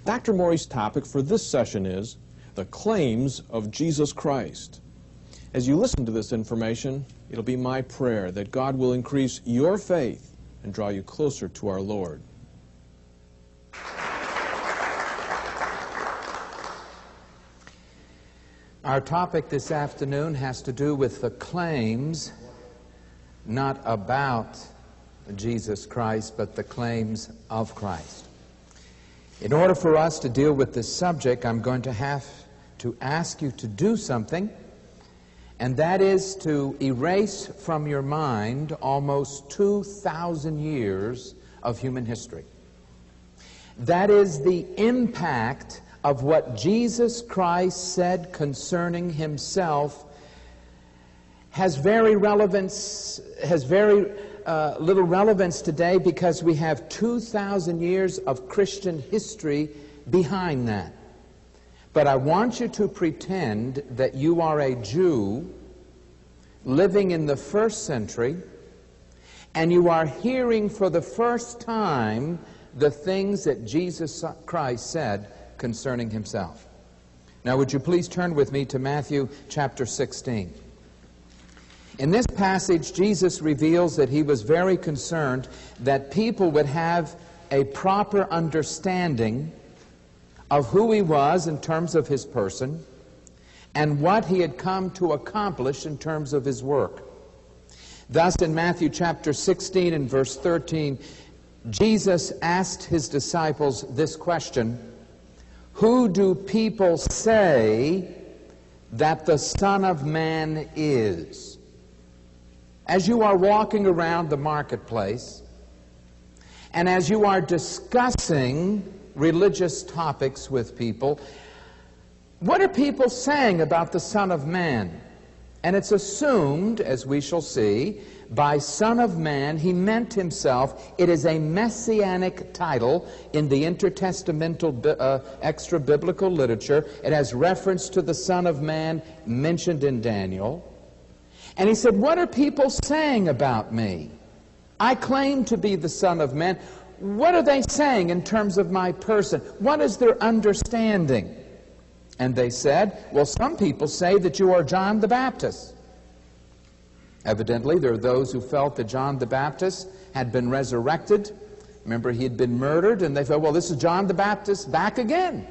Dr. Morey's topic for this session is the claims of Jesus Christ. As you listen to this information, it'll be my prayer that God will increase your faith and draw you closer to our Lord. Our topic this afternoon has to do with the claims, not about Jesus Christ, but the claims of Christ. In order for us to deal with this subject, I'm going to have to ask you to do something, and that is to erase from your mind almost 2,000 years of human history. That is the impact of what Jesus Christ said concerning himself has very little relevance today, because we have 2,000 years of Christian history behind that. But I want you to pretend that you are a Jew living in the first century, and you are hearing for the first time the things that Jesus Christ said concerning himself. Now, would you please turn with me to Matthew chapter 16. In this passage, Jesus reveals that he was very concerned that people would have a proper understanding of who he was in terms of his person and what he had come to accomplish in terms of his work. Thus, in Matthew chapter 16 and verse 13, Jesus asked his disciples this question: "Who do people say that the Son of Man is?" As you are walking around the marketplace, and as you are discussing religious topics with people, what are people saying about the Son of Man? And it's assumed, as we shall see, by Son of Man, he meant himself. It is a messianic title in the intertestamental extra-biblical literature. It has reference to the Son of Man mentioned in Daniel. And he said, what are people saying about me? I claim to be the Son of Man. What are they saying in terms of my person? What is their understanding? And they said, well, some people say that you are John the Baptist. Evidently, there are those who felt that John the Baptist had been resurrected. Remember, he had been murdered, and they thought, well, this is John the Baptist back again.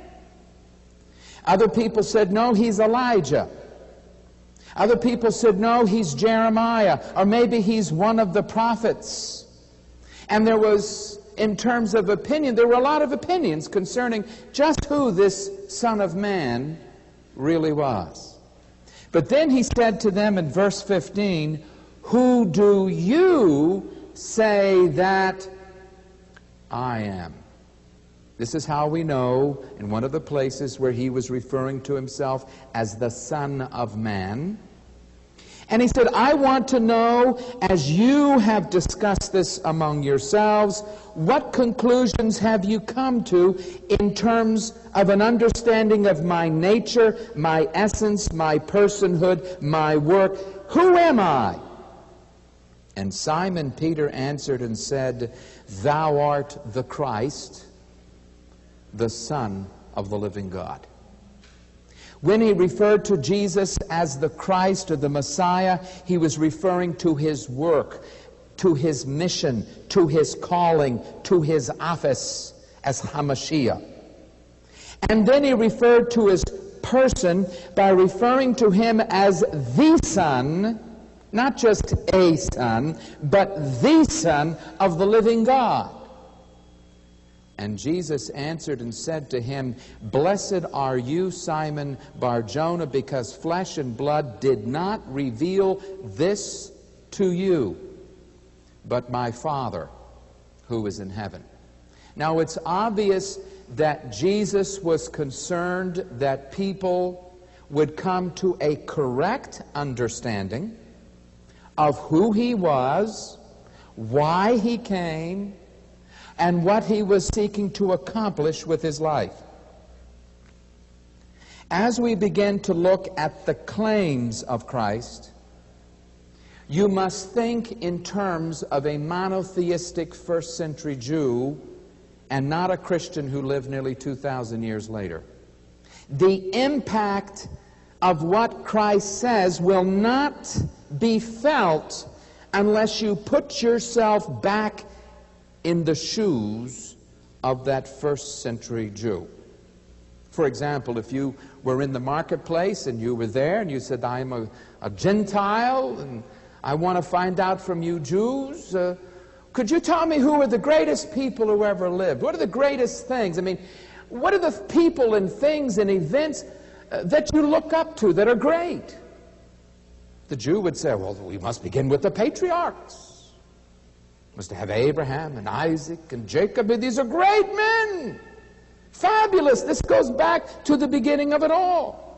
Other people said, no, he's Elijah. Other people said, no, he's Jeremiah, or maybe he's one of the prophets. And there was, in terms of opinion, there were a lot of opinions concerning just who this Son of Man really was. But then he said to them in verse 15, "Who do you say that I am?" This is how we know, in one of the places where he was referring to himself as the Son of Man. And he said, I want to know, as you have discussed this among yourselves, what conclusions have you come to in terms of an understanding of my nature, my essence, my personhood, my work? Who am I? And Simon Peter answered and said, Thou art the Christ, the Son of the living God. When he referred to Jesus as the Christ or the Messiah, he was referring to his work, to his mission, to his calling, to his office as HaMashiach. And then he referred to his person by referring to him as the Son, not just a Son, but the Son of the living God. And Jesus answered and said to him, Blessed are you, Simon Bar-Jonah, because flesh and blood did not reveal this to you, but my Father who is in heaven. Now it's obvious that Jesus was concerned that people would come to a correct understanding of who he was, why he came, and what he was seeking to accomplish with his life. As we begin to look at the claims of Christ, you must think in terms of a monotheistic first-century Jew and not a Christian who lived nearly 2,000 years later. The impact of what Christ says will not be felt unless you put yourself back in the shoes of that first century Jew. For example, if you were in the marketplace and you were there and you said, I'm a Gentile and I want to find out from you Jews, could you tell me who are the greatest people who ever lived? What are the greatest things? I mean, what are the people and things and events that you look up to that are great? The Jew would say, well, we must begin with the patriarchs. We must have Abraham and Isaac and Jacob. And these are great men. Fabulous. This goes back to the beginning of it all.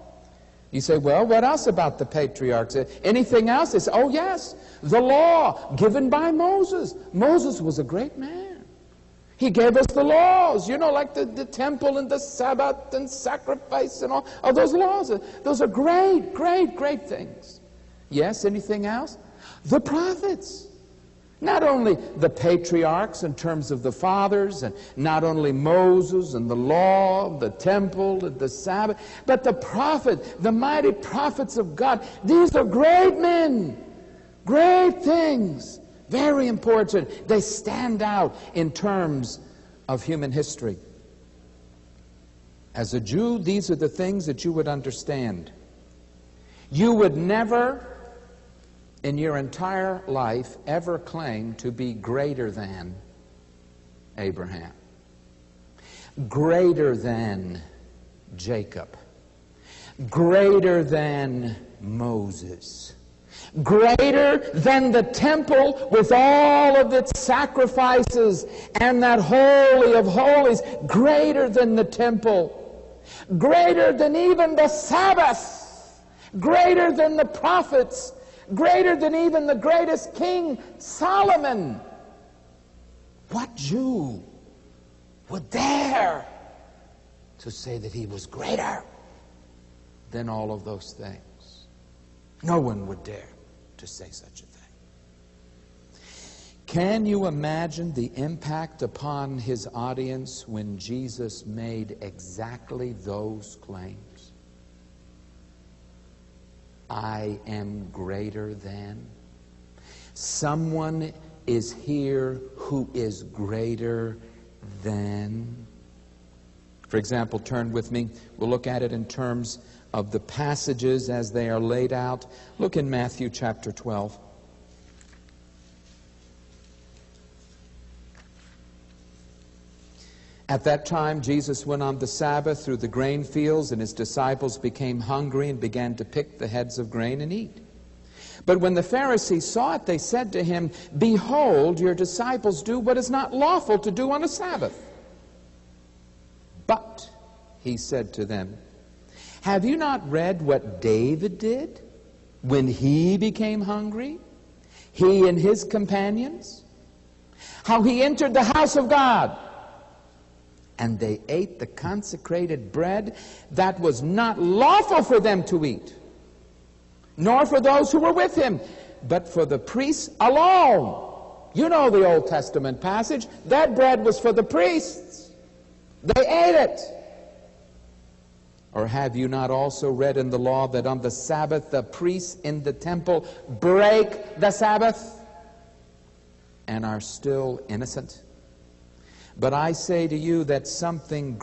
You say, well, what else about the patriarchs? Anything else? They say, oh, yes, the law given by Moses. Moses was a great man. He gave us the laws, you know, like the temple and the Sabbath and sacrifice and all those laws. Those are great, great, great things. Yes, anything else? The prophets. Not only the patriarchs in terms of the fathers, and not only Moses and the law, the temple and the Sabbath, but the prophet, the mighty prophets of God. These are great men, great things, very important. They stand out in terms of human history. As a Jew, these are the things that you would understand. You would never in your entire life ever claim to be greater than Abraham, greater than Jacob, greater than Moses, greater than the temple with all of its sacrifices and that holy of holies, greater than the temple, greater than even the Sabbath, greater than the prophets, greater than even the greatest king, Solomon. What Jew would dare to say that he was greater than all of those things? No one would dare to say such a thing. Can you imagine the impact upon his audience when Jesus made exactly those claims? I am greater than. Someone is here who is greater than. For example, turn with me. We'll look at it in terms of the passages as they are laid out. Look in Matthew chapter 12. At that time, Jesus went on the Sabbath through the grain fields, and his disciples became hungry and began to pick the heads of grain and eat. But when the Pharisees saw it, they said to him, behold, your disciples do what is not lawful to do on a Sabbath. But, he said to them, have you not read what David did when he became hungry, he and his companions? How he entered the house of God, and they ate the consecrated bread that was not lawful for them to eat, nor for those who were with him, but for the priests alone. You know the Old Testament passage. That bread was for the priests. They ate it. Or have you not also read in the law that on the Sabbath the priests in the temple break the Sabbath and are still innocent? But I say to you that something